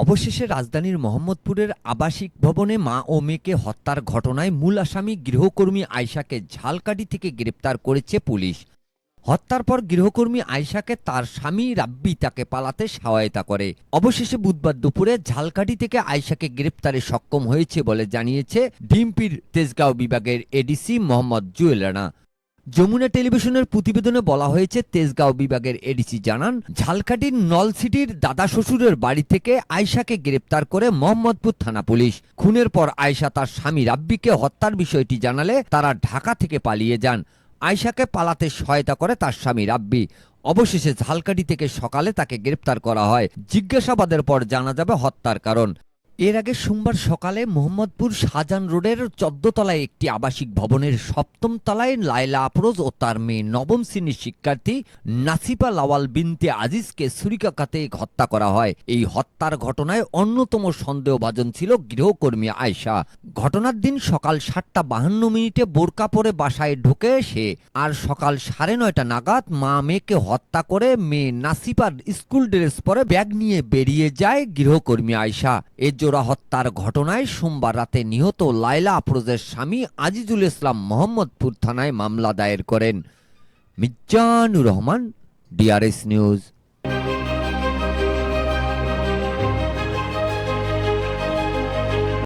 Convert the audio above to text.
অবশেষে রাজধানীর মোহাম্মদপুরের আবাসিক ভবনে মা ও মেয়েকে হত্যার ঘটনায় মূল আসামি গৃহকর্মী আয়শাকে ঝালকাঠি থেকে গ্রেপ্তার করেছে পুলিশ। হত্যার পর গৃহকর্মী আয়শাকে তার স্বামী রাব্বি তাকে পালাতে সহায়তা করে। অবশেষে বুধবার দুপুরে ঝালকাঠি থেকে আয়শাকে গ্রেপ্তারে সক্ষম হয়েছে বলে জানিয়েছে ডিএমপির তেজগাঁও বিভাগের এডিসি মোহাম্মদ জুয়েল রানা। যমুনা টেলিভিশনের প্রতিবেদনে বলা হয়েছে, তেজগাঁও বিভাগের এডিসি জানান, ঝালকাঠির নলসিটির দাদা শ্বশুরের বাড়ি থেকে আয়শাকে গ্রেপ্তার করে মোহাম্মদপুর থানা পুলিশ। খুনের পর আয়শা তার স্বামী রাব্বিকে হত্যার বিষয়টি জানালে তারা ঢাকা থেকে পালিয়ে যান। আয়শাকে পালাতে সহায়তা করে তার স্বামী রাব্বি। অবশেষে ঝালকাঠি থেকে সকালে তাকে গ্রেপ্তার করা হয়। জিজ্ঞাসাবাদের পর জানা যাবে হত্যার কারণ। এর আগে সোমবার সকালে মোহাম্মদপুর শাহজাহান রোডের 14 তলায় একটি আবাসিক ভবনের 7ম তলায় লায়লা আফরোজ ও তার মেয়ে 9ম শ্রেণীর শিক্ষার্থী নাসিফা লাওয়াল বিনতে আজিজকে ছুরিকাঘাতে হত্যা করা হয়। এই হত্যার ঘটনায় অন্যতম সন্দেহভাজন ছিল গৃহকর্মী আয়শা। ঘটনার দিন সকাল 7:52 বোরকা পরে বাসায় ঢোকে সে। আর সকাল 9:30 নাগাদ মা মেয়েকে হত্যা করে মেয়ে নাসিফার স্কুল ড্রেস পরে ব্যাগ নিয়ে বেরিয়ে যায় গৃহকর্মী আয়শা। জোড়া হত্যার ঘটনায় সোমবার রাতে নিহত লায়লা আফরোজের স্বামী আজিজুল ইসলাম মোহাম্মদপুর থানায় মামলা দায়ের করেন। Mizanur Rahman, DRS news.